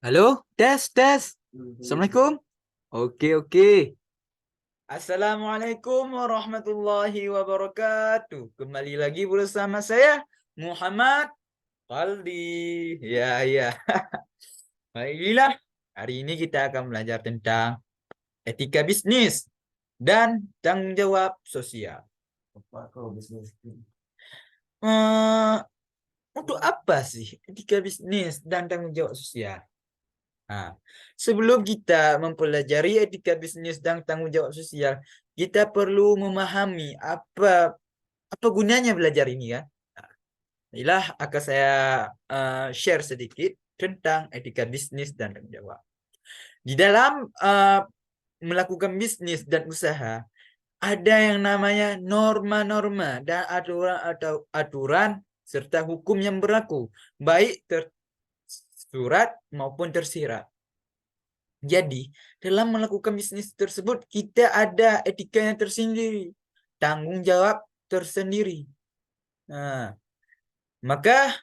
Halo, tes, tes. Assalamualaikum. Oke, oke. Assalamualaikum warahmatullahi wabarakatuh. Kembali lagi bersama saya, Muhammad Faldi. Ya, ya. Baiklah, hari ini kita akan belajar tentang etika bisnis dan tanggung jawab sosial. Eh, untuk apa sih etika bisnis dan tanggung jawab sosial? Nah, sebelum kita mempelajari etika bisnis dan tanggung jawab sosial, kita perlu memahami apa gunanya belajar ini ya. Nah, inilah akan saya share sedikit tentang etika bisnis dan tanggung jawab. Di dalam melakukan bisnis dan usaha, ada yang namanya norma-norma dan aturan atau aturan serta hukum yang berlaku, baik tersurat maupun tersirat. Jadi, dalam melakukan bisnis tersebut, kita ada etikanya tersendiri, tanggung jawab tersendiri. Nah, maka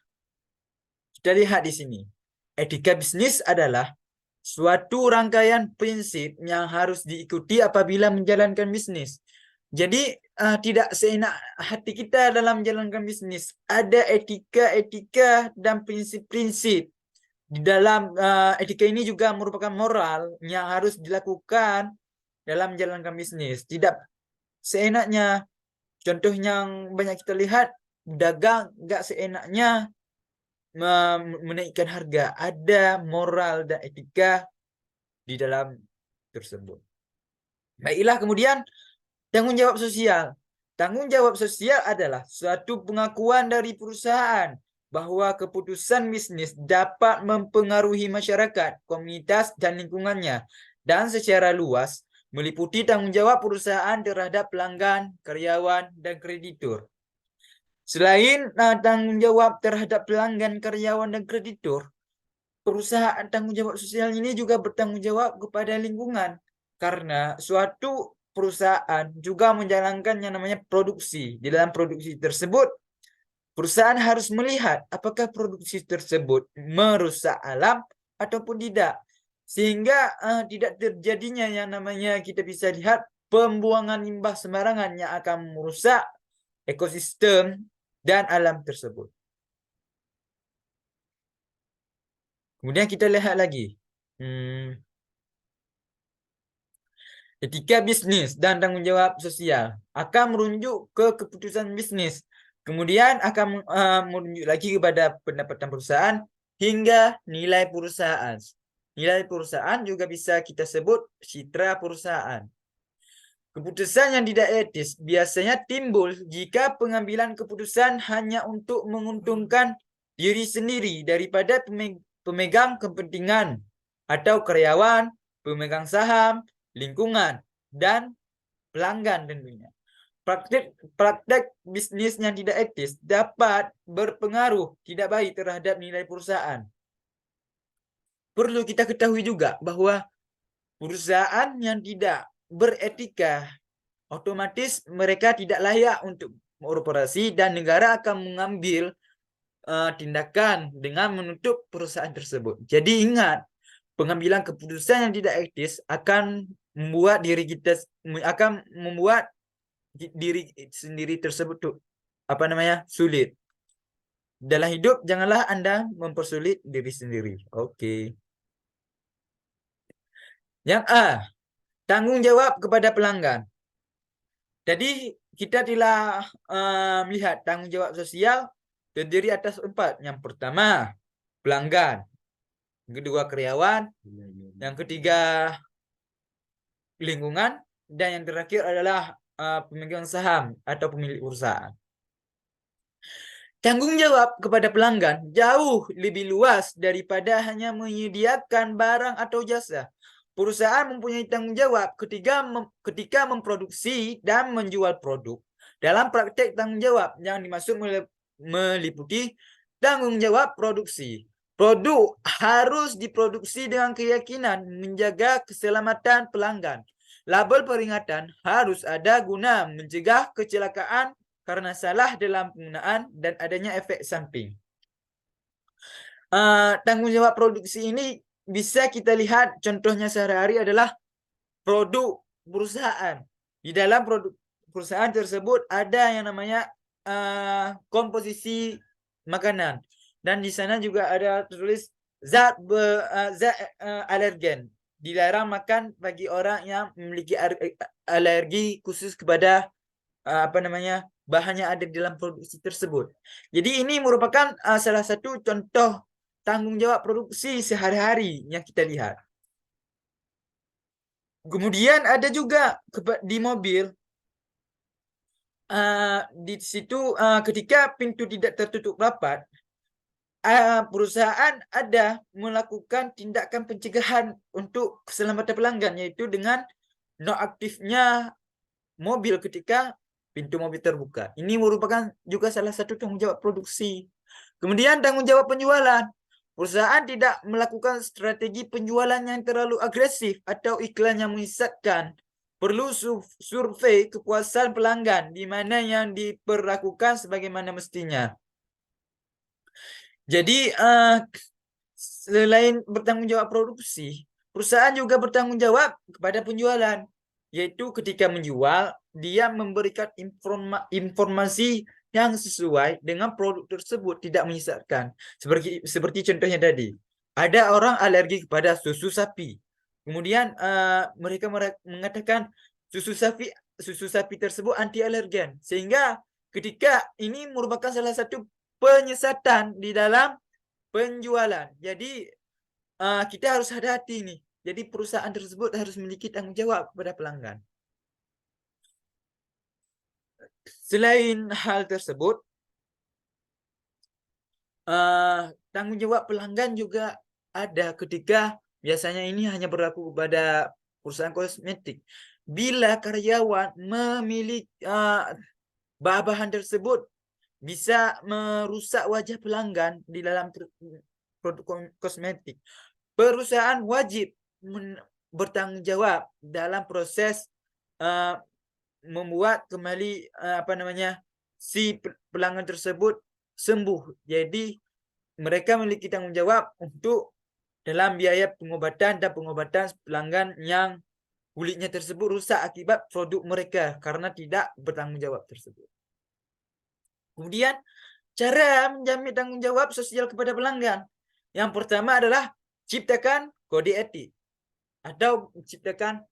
kita lihat di sini. Etika bisnis adalah suatu rangkaian prinsip yang harus diikuti apabila menjalankan bisnis. Jadi, tidak seenak hati kita dalam menjalankan bisnis. Ada etika-etika dan prinsip-prinsip. Di dalam etika ini juga merupakan moral yang harus dilakukan dalam menjalankan bisnis. Tidak seenaknya. Contoh yang banyak kita lihat, dagang nggak seenaknya menaikkan harga. Ada moral dan etika di dalam tersebut. Baiklah, kemudian tanggung jawab sosial. Tanggung jawab sosial adalah suatu pengakuan dari perusahaan bahwa keputusan bisnis dapat mempengaruhi masyarakat, komunitas, dan lingkungannya, dan secara luas meliputi tanggung jawab perusahaan terhadap pelanggan, karyawan, dan kreditur. Selain tanggung jawab terhadap pelanggan, karyawan, dan kreditur, perusahaan tanggung jawab sosial ini juga bertanggung jawab kepada lingkungan, karena suatu perusahaan juga menjalankan yang namanya produksi. Di dalam produksi tersebut, perusahaan harus melihat apakah produksi tersebut merusak alam ataupun tidak. Sehingga tidak terjadinya yang namanya kita bisa lihat pembuangan limbah sembarangan yang akan merusak ekosistem dan alam tersebut. Kemudian kita lihat lagi. Etika bisnis dan tanggung jawab sosial akan merujuk ke keputusan bisnis. Kemudian akan merujuk lagi kepada pendapatan perusahaan hingga nilai perusahaan. Nilai perusahaan juga bisa kita sebut citra perusahaan. Keputusan yang tidak etis biasanya timbul jika pengambilan keputusan hanya untuk menguntungkan diri sendiri daripada pemegang kepentingan atau karyawan, pemegang saham, lingkungan, dan pelanggan tentunya. Praktek bisnis yang tidak etis dapat berpengaruh tidak baik terhadap nilai perusahaan. Perlu kita ketahui juga bahwa perusahaan yang tidak beretika otomatis mereka tidak layak untuk beroperasi dan negara akan mengambil tindakan dengan menutup perusahaan tersebut. Jadi ingat, pengambilan keputusan yang tidak etis akan membuat diri sendiri tersebut sulit. Dalam hidup janganlah Anda mempersulit diri sendiri. Oke. Yang A, tanggung jawab kepada pelanggan. Jadi kita telah melihat tanggung jawab sosial terdiri atas 4. Yang pertama, pelanggan. Yang kedua, karyawan. Yang ketiga, lingkungan. Dan yang terakhir adalah pemegang saham atau pemilik perusahaan. Tanggung jawab kepada pelanggan jauh lebih luas daripada hanya menyediakan barang atau jasa. Perusahaan mempunyai tanggung jawab ketika memproduksi dan menjual produk. Dalam praktek tanggung jawab yang dimaksud meliputi tanggung jawab produksi. Produk harus diproduksi dengan keyakinan menjaga keselamatan pelanggan. Label peringatan harus ada guna mencegah kecelakaan karena salah dalam penggunaan dan adanya efek samping. Tanggung jawab produksi ini bisa kita lihat contohnya sehari-hari adalah produk perusahaan. Di dalam produk perusahaan tersebut ada yang namanya komposisi makanan, dan di sana juga ada tertulis zat alergen, dilarang makan bagi orang yang memiliki alergi khusus kepada bahan yang ada di dalam produksi tersebut. Jadi ini merupakan salah satu contoh tanggung jawab produksi sehari-hari yang kita lihat. Kemudian ada juga di mobil, di situ ketika pintu tidak tertutup rapat, perusahaan ada melakukan tindakan pencegahan untuk keselamatan pelanggan, yaitu dengan nonaktifnya mobil ketika pintu mobil terbuka. Ini merupakan juga salah satu tanggung jawab produksi. Kemudian tanggung jawab penjualan. Perusahaan tidak melakukan strategi penjualan yang terlalu agresif atau iklan yang menyesatkan. Perlu survei kepuasan pelanggan di mana yang diperlakukan sebagaimana mestinya. Jadi selain bertanggung jawab produksi, perusahaan juga bertanggung jawab kepada penjualan, yaitu ketika menjual dia memberikan informasi yang sesuai dengan produk tersebut, tidak menyesatkan. Seperti contohnya tadi, ada orang alergi kepada susu sapi, kemudian mereka mengatakan susu sapi tersebut anti alergen, sehingga ketika ini merupakan salah satu penyesatan di dalam penjualan. Jadi kita harus hati-hati nih. Jadi perusahaan tersebut harus memiliki tanggung jawab kepada pelanggan. Selain hal tersebut, tanggung jawab pelanggan juga ada ketika biasanya ini hanya berlaku kepada perusahaan kosmetik. Bila karyawan memiliki bahan tersebut bisa merusak wajah pelanggan di dalam produk kosmetik, perusahaan wajib bertanggung jawab dalam proses membuat kembali si pelanggan tersebut sembuh. Jadi mereka memiliki tanggung jawab untuk dalam biaya pengobatan pelanggan yang kulitnya tersebut rusak akibat produk mereka karena tidak bertanggung jawab tersebut. Kemudian cara menjamin tanggung jawab sosial kepada pelanggan. Yang pertama adalah ciptakan kode etik atau ciptakan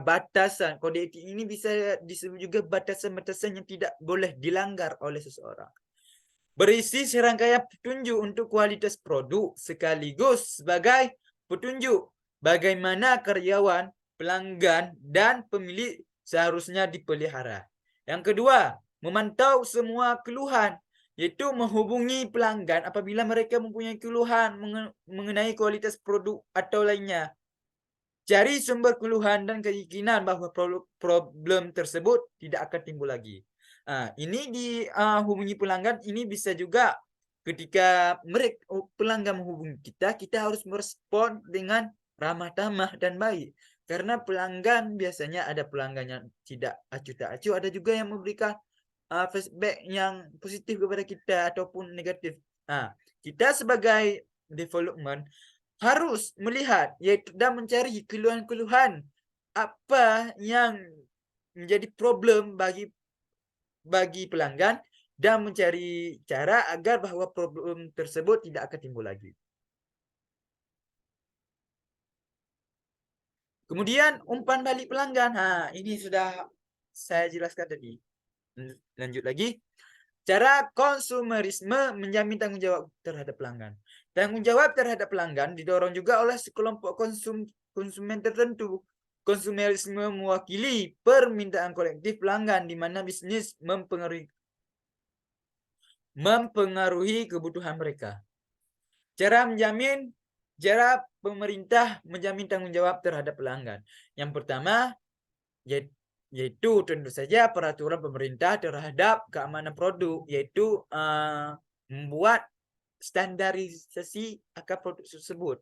batasan. Kode etik ini bisa disebut juga batasan-batasan yang tidak boleh dilanggar oleh seseorang. Berisi serangkaian petunjuk untuk kualitas produk sekaligus sebagai petunjuk bagaimana karyawan, pelanggan, dan pemilik seharusnya dipelihara. Yang kedua, memantau semua keluhan, yaitu menghubungi pelanggan apabila mereka mempunyai keluhan mengenai kualitas produk atau lainnya. Cari sumber keluhan dan keyakinan bahwa problem tersebut tidak akan timbul lagi. Ini hubungi pelanggan, ini bisa juga ketika pelanggan menghubungi kita harus merespon dengan ramah tamah dan baik. Karena pelanggan biasanya ada pelanggan yang tidak acuh tak acuh, ada juga yang memberikan feedback yang positif kepada kita ataupun negatif. Kita sebagai development harus melihat dan mencari keluhan-keluhan apa yang menjadi problem bagi pelanggan dan mencari cara agar bahwa problem tersebut tidak akan timbul lagi. Kemudian umpan balik pelanggan. Ini sudah saya jelaskan tadi. Lanjut lagi. Cara konsumerisme menjamin tanggung jawab terhadap pelanggan. Tanggung jawab terhadap pelanggan didorong juga oleh sekelompok konsumen tertentu. Konsumerisme mewakili permintaan kolektif pelanggan di mana bisnis mempengaruhi kebutuhan mereka. Cara pemerintah menjamin tanggung jawab terhadap pelanggan. Yang pertama, yaitu tentu saja peraturan pemerintah terhadap keamanan produk, yaitu membuat standarisasi akan produk tersebut.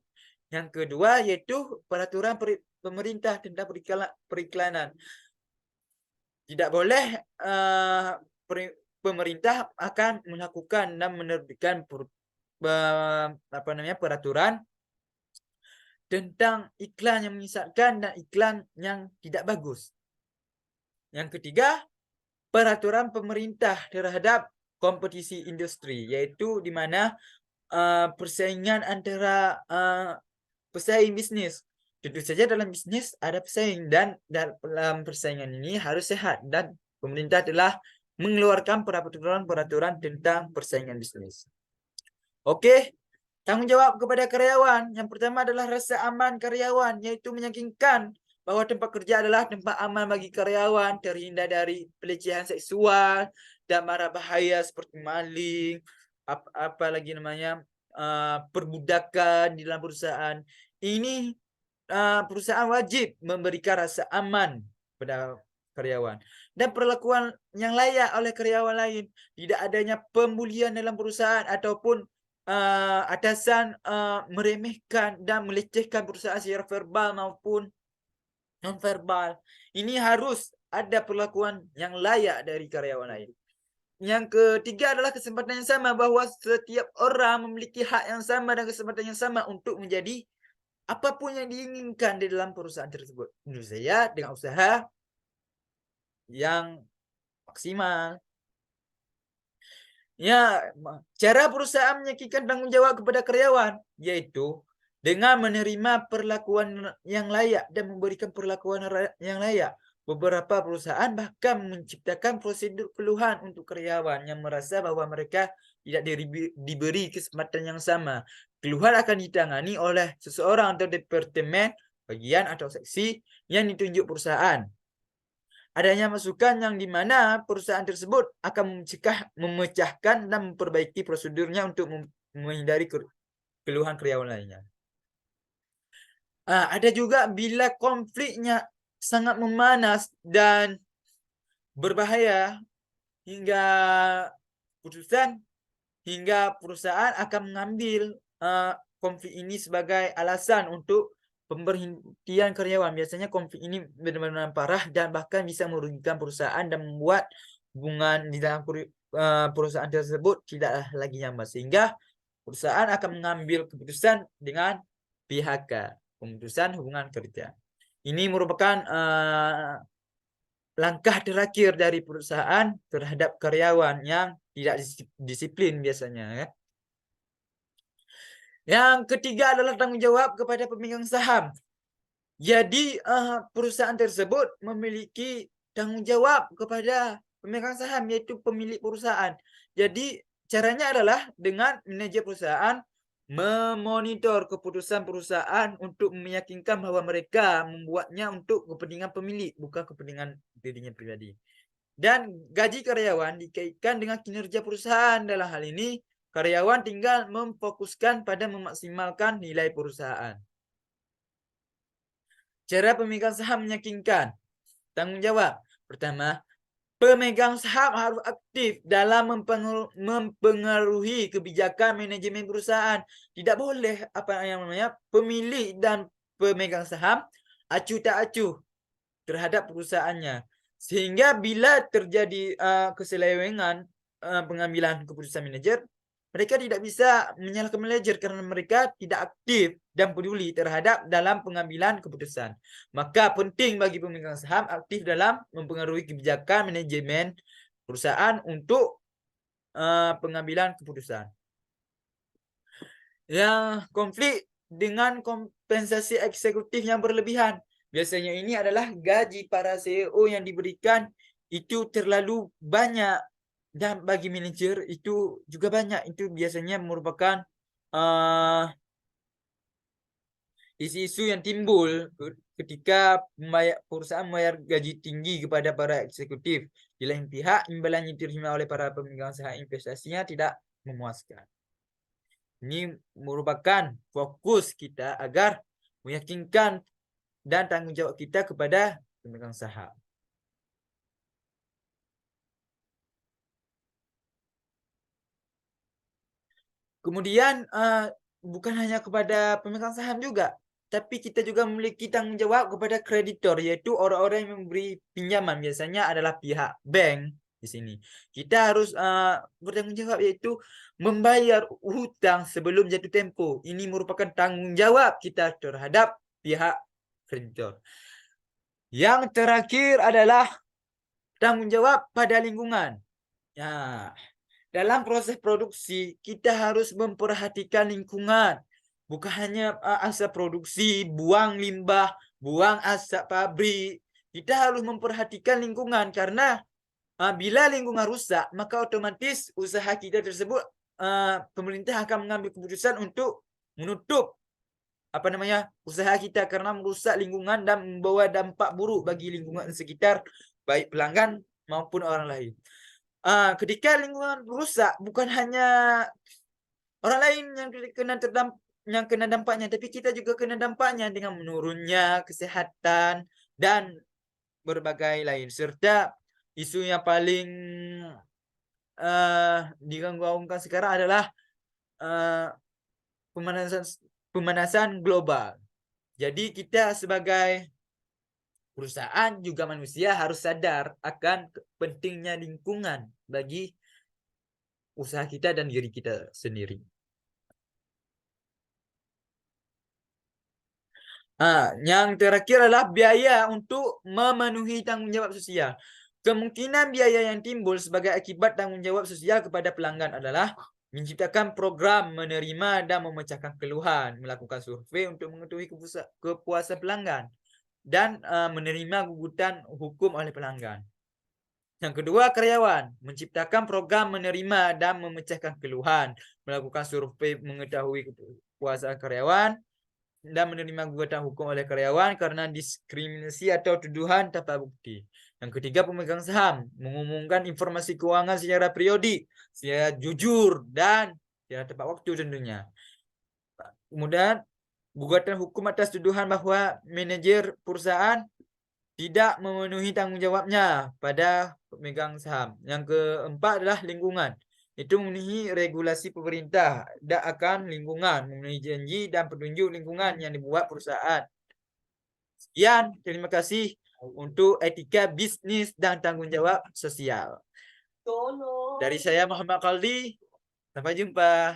Yang kedua yaitu peraturan pemerintah tentang periklanan. Tidak boleh pemerintah akan melakukan dan menerbitkan peraturan tentang iklan yang menyesatkan dan iklan yang tidak bagus. Yang ketiga, peraturan pemerintah terhadap kompetisi industri, yaitu di mana persaingan antara pesaing bisnis. Tentu saja dalam bisnis ada pesaing, dan dalam persaingan ini harus sehat, dan pemerintah telah mengeluarkan peraturan-peraturan tentang persaingan bisnis. Oke, tanggung jawab kepada karyawan. Yang pertama adalah rasa aman karyawan, yaitu meyakinkan bahwa tempat kerja adalah tempat aman bagi karyawan, terhindar dari pelecehan seksual dan mara bahaya seperti maling, apa lagi namanya, perbudakan di dalam perusahaan. Ini perusahaan wajib memberikan rasa aman pada karyawan dan perlakuan yang layak oleh karyawan lain. Tidak adanya pembulian dalam perusahaan ataupun atasan meremehkan dan melecehkan perusahaan secara verbal maupun non-verbal. Ini harus ada perlakuan yang layak dari karyawan lain. Yang ketiga adalah kesempatan yang sama, bahwa setiap orang memiliki hak yang sama dan kesempatan yang sama untuk menjadi apapun yang diinginkan di dalam perusahaan tersebut. Menurut saya dengan usaha yang maksimal. Ya, cara perusahaan meyakinkan tanggung jawab kepada karyawan, yaitu dengan menerima perlakuan yang layak dan memberikan perlakuan yang layak. Beberapa perusahaan bahkan menciptakan prosedur keluhan untuk karyawan yang merasa bahwa mereka tidak diberi kesempatan yang sama. Keluhan akan ditangani oleh seseorang atau departemen, bagian atau seksi yang ditunjuk perusahaan. Adanya masukan yang dimana perusahaan tersebut akan memecahkan dan memperbaiki prosedurnya untuk menghindari keluhan karyawan lainnya. Ada juga bila konfliknya sangat memanas dan berbahaya hingga perusahaan akan mengambil konflik ini sebagai alasan untuk pemberhentian karyawan. Biasanya konflik ini benar-benar parah dan bahkan bisa merugikan perusahaan dan membuat hubungan di dalam perusahaan tersebut tidaklah lagi nyaman, sehingga perusahaan akan mengambil keputusan dengan PHK, pemutusan hubungan kerja. Ini merupakan langkah terakhir dari perusahaan terhadap karyawan yang tidak disiplin biasanya, ya. Yang ketiga adalah tanggung jawab kepada pemegang saham. Jadi perusahaan tersebut memiliki tanggung jawab kepada pemegang saham, yaitu pemilik perusahaan. Jadi caranya adalah dengan manajer perusahaan memonitor keputusan perusahaan untuk meyakinkan bahwa mereka membuatnya untuk kepentingan pemilik, bukan kepentingan dirinya pribadi. Dan gaji karyawan dikaitkan dengan kinerja perusahaan. Dalam hal ini, karyawan tinggal memfokuskan pada memaksimalkan nilai perusahaan. Cara pemegang saham meyakinkan tanggung jawab. Pertama, pemegang saham harus aktif dalam mempengaruhi kebijakan manajemen perusahaan. Tidak boleh pemilik dan pemegang saham acuh tak acuh terhadap perusahaannya. Sehingga bila terjadi keselewengan pengambilan keputusan manajer, mereka tidak bisa menyalahkan manajer karena mereka tidak aktif dan peduli terhadap dalam pengambilan keputusan. Maka penting bagi pemegang saham aktif dalam mempengaruhi kebijakan manajemen perusahaan untuk pengambilan keputusan. Yang konflik dengan kompensasi eksekutif yang berlebihan. Biasanya ini adalah gaji para CEO yang diberikan itu terlalu banyak, dan bagi manajer itu juga banyak. Itu biasanya merupakan isu-isu yang timbul ketika perusahaan membayar gaji tinggi kepada para eksekutif. Di lain pihak, imbalan yang diterima oleh para pemegang saham investasinya tidak memuaskan. Ini merupakan fokus kita agar meyakinkan dan tanggung jawab kita kepada pemegang saham. Kemudian bukan hanya kepada pemegang saham juga, tapi kita juga memiliki tanggung jawab kepada kreditor, yaitu orang-orang yang memberi pinjaman. Biasanya adalah pihak bank, di sini. Kita harus bertanggung jawab, yaitu membayar hutang sebelum jatuh tempo. Ini merupakan tanggung jawab kita terhadap pihak kreditor. Yang terakhir adalah tanggung jawab pada lingkungan. Ya, dalam proses produksi kita harus memperhatikan lingkungan. Bukan hanya asap produksi, buang limbah, buang asap pabrik. Kita harus memperhatikan lingkungan, karena bila lingkungan rusak, maka otomatis usaha kita tersebut pemerintah akan mengambil keputusan untuk menutup usaha kita, karena merusak lingkungan dan membawa dampak buruk bagi lingkungan sekitar, baik pelanggan maupun orang lain. Ketika lingkungan rusak, bukan hanya orang lain yang kena dampaknya, tapi kita juga kena dampaknya dengan menurunnya kesehatan dan berbagai lain. Serta isu yang paling digaungkan sekarang adalah pemanasan global. Jadi kita sebagai perusahaan juga manusia harus sadar akan pentingnya lingkungan bagi usaha kita dan diri kita sendiri. Yang terakhir adalah biaya untuk memenuhi tanggung jawab sosial. Kemungkinan biaya yang timbul sebagai akibat tanggung jawab sosial kepada pelanggan adalah menciptakan program menerima dan memecahkan keluhan, melakukan survei untuk mengetahui kepuasan pelanggan, dan menerima gugutan hukum oleh pelanggan. Yang kedua, karyawan, menciptakan program menerima dan memecahkan keluhan, melakukan survei mengetahui kepuasan karyawan, dan menerima gugatan hukum oleh karyawan karena diskriminasi atau tuduhan tanpa bukti. Yang ketiga, pemegang saham, mengumumkan informasi keuangan secara periodik, secara jujur, dan secara tepat waktu tentunya. Kemudian, gugatan hukum atas tuduhan bahwa manajer perusahaan tidak memenuhi tanggung jawabnya pada pemegang saham. Yang keempat adalah lingkungan. Itu memenuhi regulasi pemerintah dan akan lingkungan, memenuhi janji dan petunjuk lingkungan yang dibuat perusahaan. Sekian, terima kasih untuk etika bisnis dan tanggung jawab sosial. Dari saya Muhammad Kaldi, sampai jumpa.